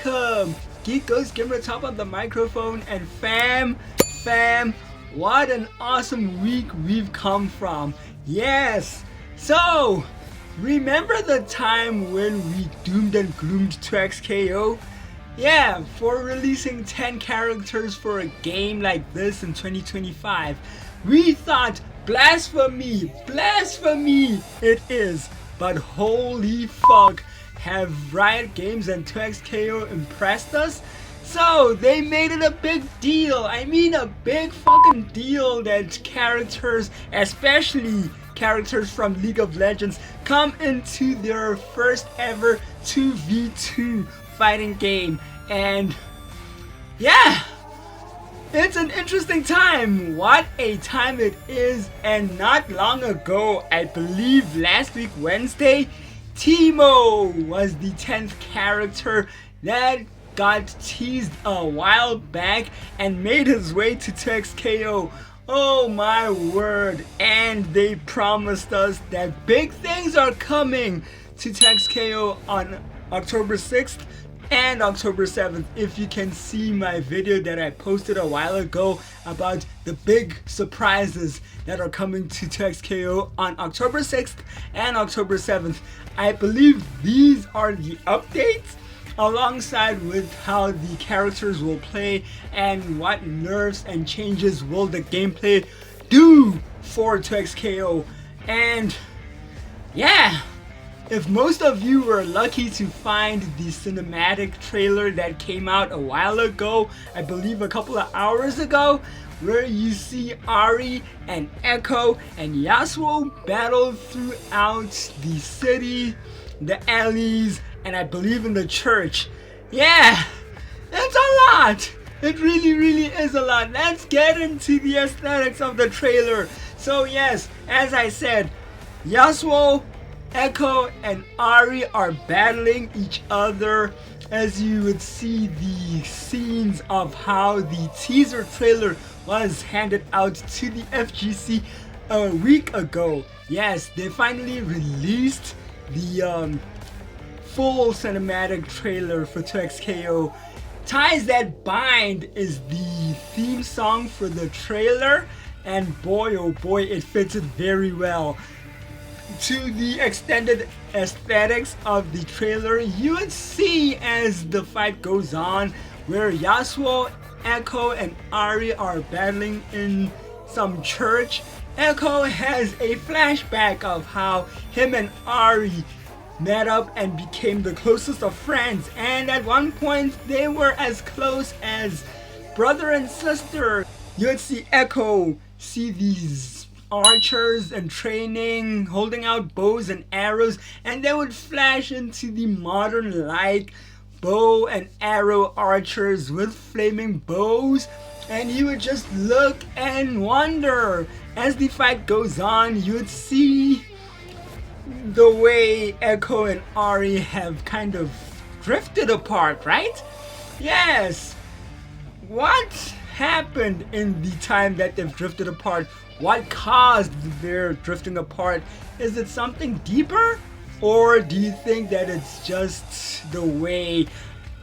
welcome! Geek Ghost Gamer top on the microphone, and fam, what an awesome week we've come from. Yes! So, remember the time when we doomed and gloomed to XKO? Yeah, for releasing 10 characters for a game like this in 2025. We thought blasphemy it is, but holy fuck, have Riot Games and 2XKO impressed us? So they made it a big deal. I mean a big fucking deal that characters, especially characters from League of Legends, come into their first ever 2v2 fighting game. And yeah, it's an interesting time. What a time it is. And not long ago, I believe last week Wednesday, Teemo was the 10th character that got teased a while back and made his way to XKO. Oh my word. And they promised us that big things are coming to XKO on October 6th and October 7th. If you can see my video that I posted a while ago about the big surprises that are coming to XKO on October 6th and October 7th. I believe these are the updates alongside with how the characters will play and what nerfs and changes will the gameplay do for XKO. And yeah, if most of you were lucky to find the cinematic trailer that came out a while ago, I believe a couple of hours ago, where you see Ahri and Ekko and Yasuo battle throughout the city, the alleys, and I believe in the church. Yeah, it's a lot. It really is a lot. Let's get into the aesthetics of the trailer. So yes, as I said, Yasuo, Ekko, and Ahri are battling each other. As you would see the scenes of how the teaser trailer was handed out to the FGC a week ago. Yes, they finally released the full cinematic trailer for 2XKO. Ties That Bind is the theme song for the trailer, and boy oh boy, it fits it very well. To the extended aesthetics of the trailer, you would see as the fight goes on where Yasuo, Ekko, and Ahri are battling in some church. Ekko has a flashback of how him and Ahri met up and became the closest of friends, and at one point they were as close as brother and sister. You would see Ekko see these archers and training, holding out bows and arrows, and they would flash into the modern like bow and arrow archers with flaming bows, and you would just look and wonder. As the fight goes on, you would see the way Ekko and Ahri have kind of drifted apart, right? Yes. What happened in the time that they've drifted apart? What caused their drifting apart? Is it something deeper? Or do you think that it's just the way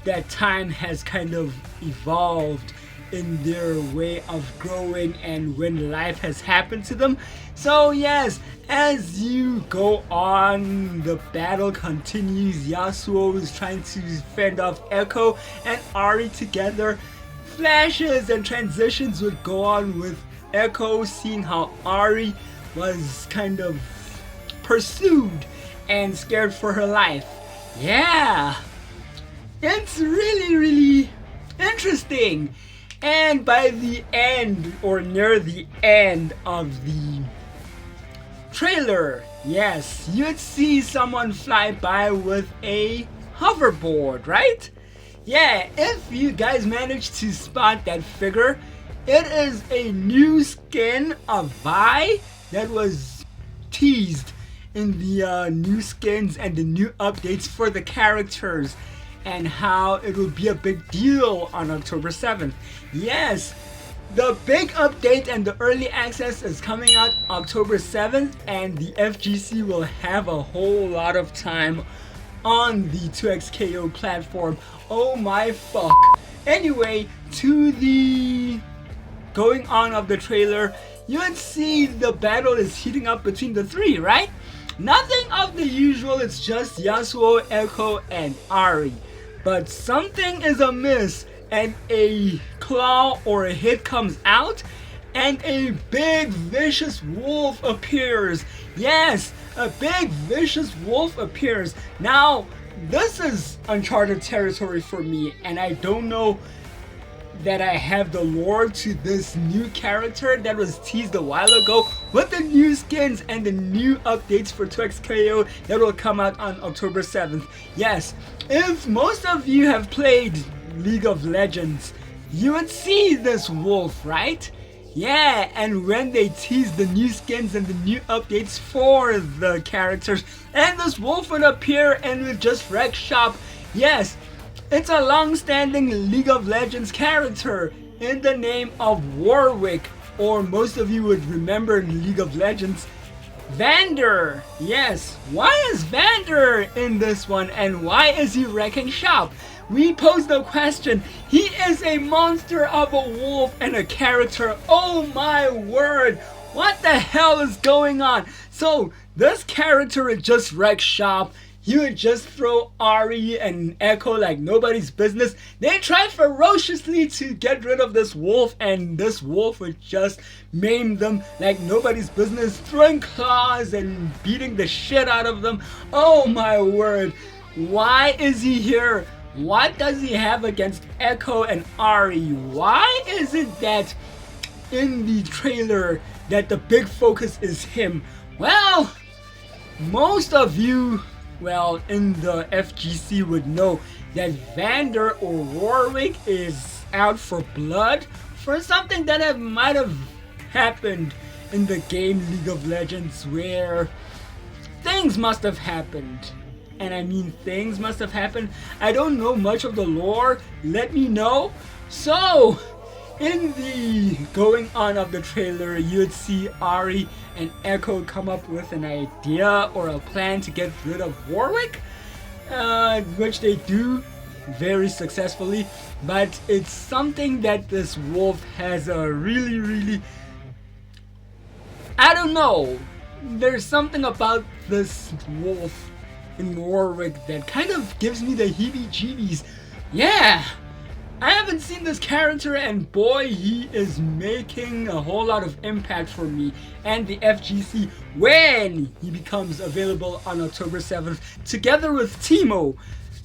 that time has kind of evolved in their way of growing and when life has happened to them? So yes, as you go on, the battle continues. Yasuo is trying to fend off Ekko and Ahri together. Flashes and transitions would go on with Ekko seeing how Ahri was kind of pursued and scared for her life. Yeah, it's really interesting. And by the end, or near the end of the trailer, yes, you'd see someone fly by with a hoverboard, right? Yeah, if you guys managed to spot that figure, it is a new skin of Vi that was teased in the new skins and the new updates for the characters, and how it will be a big deal on October 7th. Yes, the big update and the early access is coming out October 7th, and the FGC will have a whole lot of time on the 2XKO platform. Oh my fuck. Anyway, to the going on of the trailer, you would see the battle is heating up between the three, right? Nothing of the usual, it's just Yasuo, Ekko, and Ahri. But something is amiss, and a claw or a hit comes out, and a big vicious wolf appears. Yes, a big vicious wolf appears. Now, this is uncharted territory for me, and I don't know that I have the lore to this new character that was teased a while ago with the new skins and the new updates for 2XKO that will come out on October 7th. Yes, if most of you have played League of Legends, you would see this wolf, right? Yeah, and when they tease the new skins and the new updates for the characters, and this wolf would appear and would just wreck shop. Yes, it's a long-standing League of Legends character in the name of Warwick, or most of you would remember in League of Legends, Vander. Yes, why is Vander in this one, and why is he wrecking shop? We pose the question. He is a monster of a wolf and a character. Oh my word, what the hell is going on? So this character would just wreck shop. He would just throw Ahri and Ekko like nobody's business. They tried ferociously to get rid of this wolf, and this wolf would just maim them like nobody's business, throwing claws and beating the shit out of them. Oh my word, why is he here? What does he have against Ekko and Ahri? Why is it that in the trailer that the big focus is him? Well, most of you, well, in the FGC would know that Vander or Warwick is out for blood for something that might have happened in the game League of Legends, where things must have happened. And I mean things must have happened. I don't know much of the lore. Let me know. So, in the going on of the trailer, you'd see Ahri and Ekko come up with an idea or a plan to get rid of Warwick, which they do very successfully. But it's something that this wolf has a really, I don't know. There's something about this wolf in Warwick that kind of gives me the heebie-jeebies. Yeah, I haven't seen this character, and boy, he is making a whole lot of impact for me and the FGC when he becomes available on October 7th together with Teemo.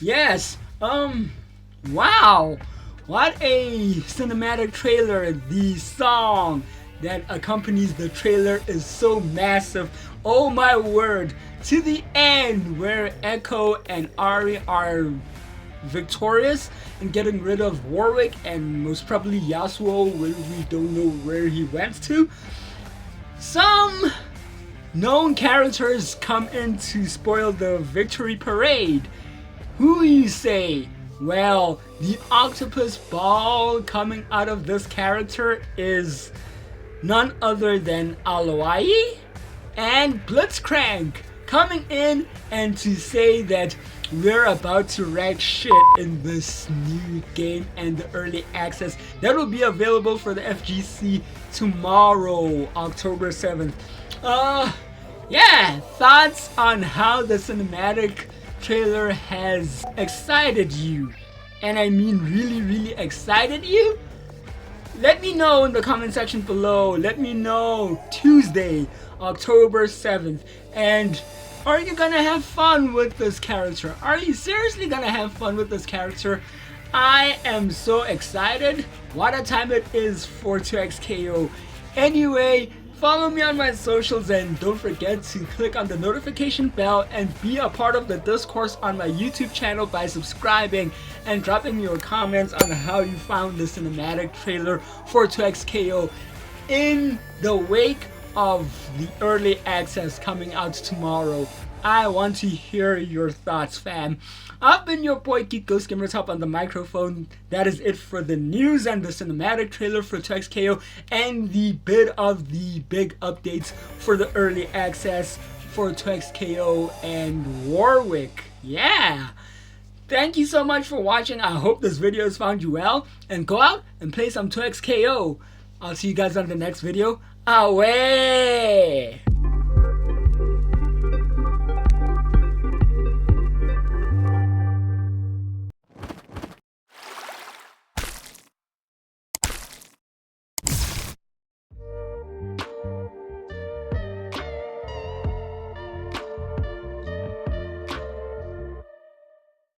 Yes, wow, what a cinematic trailer. The song that accompanies the trailer is so massive. Oh my word, to the end where Ekko and Ahri are victorious in getting rid of Warwick and most probably Yasuo, where we don't know where he went to. Some known characters come in to spoil the victory parade. Who you say? Well, the octopus ball coming out of this character is none other than Aloy and Blitzcrank coming in and to say that we're about to wreck shit in this new game and the early access that will be available for the FGC tomorrow, October 7th. Yeah, thoughts on how the cinematic trailer has excited you? And I mean really excited you? Let me know in the comment section below. Let me know Tuesday, October 7th. And are you gonna have fun with this character? Are you seriously gonna have fun with this character? I am so excited. What a time it is for 2XKO. Anyway, follow me on my socials and don't forget to click on the notification bell and be a part of the discourse on my YouTube channel by subscribing and dropping your comments on how you found the cinematic trailer for 2XKO in the wake of the early access coming out tomorrow. I want to hear your thoughts, fam. I've been your boy Geek Ghost Gamer Top on the microphone. That is it for the news and the cinematic trailer for 2XKO and the bit of the big updates for the early access for 2XKO and Warwick. Yeah. Thank you so much for watching. I hope this video has found you well. And go out and play some 2x KO. I'll see you guys on the next video. Away!